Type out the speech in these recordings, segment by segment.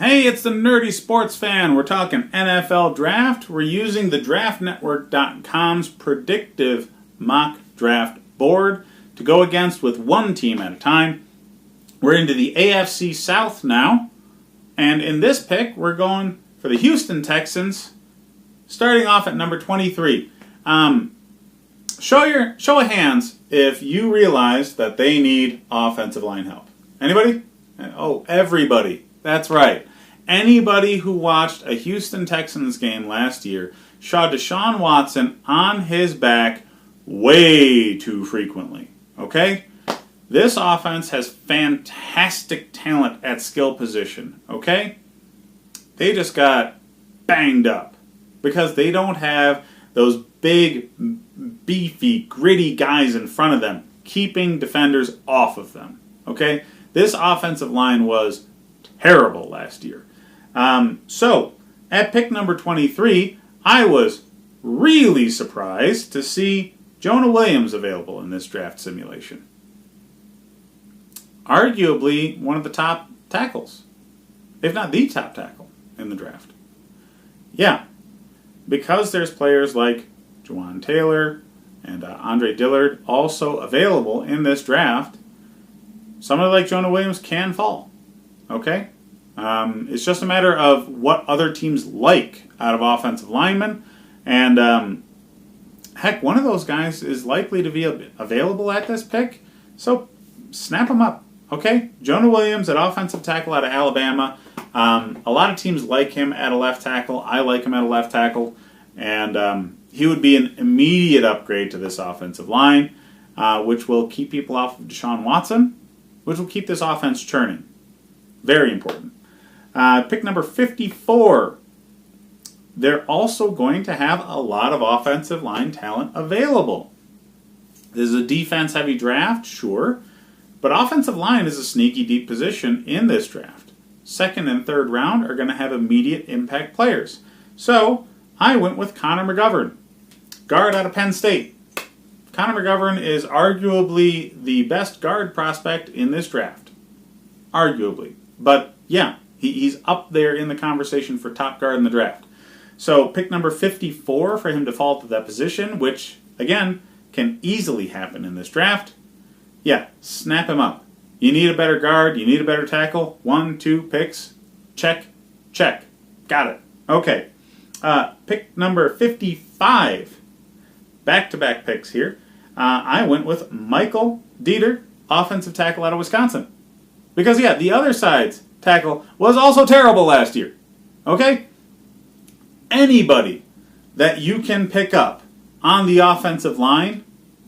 Hey, it's the Nerdy Sports Fan. We're talking NFL Draft. We're using the DraftNetwork.com's predictive mock draft board to go against with one team at a time. We're into the AFC South now. And in this pick, we're going for the Houston Texans, starting off at number 23. Show of hands if you realize that they need offensive line help. Anybody? Oh, everybody. That's right. Anybody who watched a Houston Texans game last year saw Deshaun Watson on his back way too frequently. Okay? This offense has fantastic talent at skill position. Okay? They just got banged up because they don't have those big, beefy, gritty guys in front of them keeping defenders off of them. Okay? This offensive line was terrible last year. So, at pick number 23, I was really surprised to see Jonah Williams available in this draft simulation. Arguably one of the top tackles, if not the top tackle in the draft. Yeah, because there's players like Juwan Taylor and Andre Dillard also available in this draft, somebody like Jonah Williams can fall. Okay? It's just a matter of what other teams like out of offensive linemen. And, heck, one of those guys is likely to be available at this pick. So, snap him up. Okay? Jonah Williams at offensive tackle out of Alabama. A lot of teams like him at a left tackle. I like him at a left tackle. And he would be an immediate upgrade to this offensive line, which will keep people off of Deshaun Watson, which will keep this offense churning. Very important. Pick number 54. They're also going to have a lot of offensive line talent available. This is a defense-heavy draft, sure, but offensive line is a sneaky deep position in this draft. Second and third round are going to have immediate impact players. So, I went with Connor McGovern, guard out of Penn State. Connor McGovern is arguably the best guard prospect in this draft. Arguably. But, yeah, he's up there in the conversation for top guard in the draft. So, pick number 54 for him to fall to that position, which, again, can easily happen in this draft. Yeah, snap him up. You need a better guard, you need a better tackle. 1, 2 picks. Check, check. Got it. Okay. Pick number 55. Back-to-back picks here. I went with Michael Dieter, offensive tackle out of Wisconsin. Because, yeah, the other side's tackle was also terrible last year. Okay? Anybody that you can pick up on the offensive line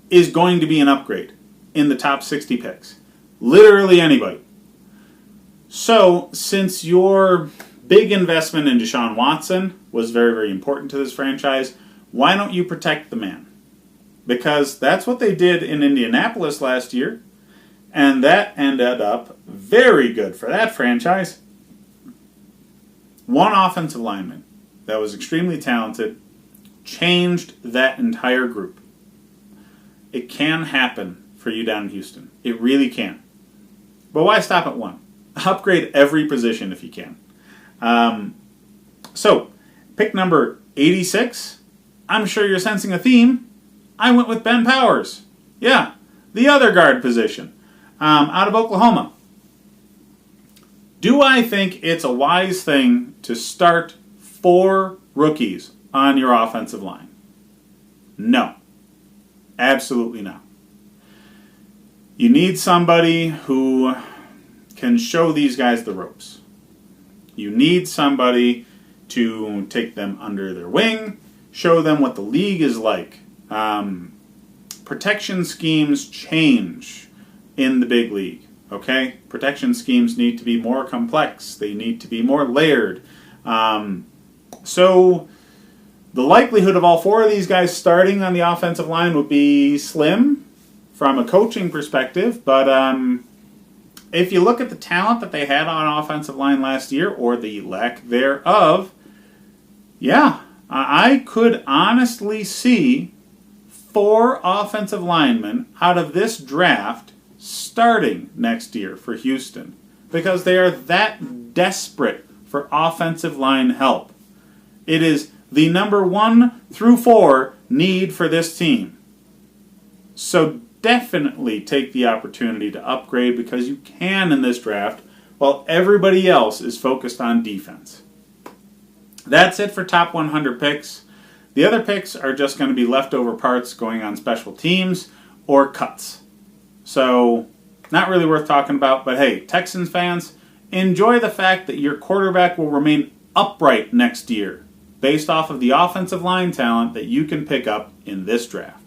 is going to be an upgrade in the top 60 picks. Literally anybody. So, since your big investment in Deshaun Watson was very, very important to this franchise, why don't you protect the man? Because that's what they did in Indianapolis last year. And that ended up very good for that franchise. One offensive lineman that was extremely talented changed that entire group. It can happen for you down in Houston. It really can. But why stop at one? Upgrade every position if you can. So, pick number 86. I'm sure you're sensing a theme. I went with Ben Powers. Yeah, the other guard position. Out of Oklahoma. Do I think it's a wise thing to start 4 rookies on your offensive line? No. Absolutely not. You need somebody who can show these guys the ropes. You need somebody to take them under their wing, show them what the league is like. Protection schemes change in the big league, okay? Protection schemes need to be more complex. They need to be more layered. So the likelihood of all 4 of these guys starting on the offensive line would be slim from a coaching perspective, but if you look at the talent that they had on offensive line last year, or the lack thereof, yeah, I could honestly see 4 offensive linemen out of this draft starting next year for Houston because they are that desperate for offensive line help. It is the number 1 through 4 need for this team. So definitely take the opportunity to upgrade because you can in this draft while everybody else is focused on defense. That's it for top 100 picks. The other picks are just going to be leftover parts going on special teams or cuts. So, not really worth talking about, but hey, Texans fans, enjoy the fact that your quarterback will remain upright next year based off of the offensive line talent that you can pick up in this draft.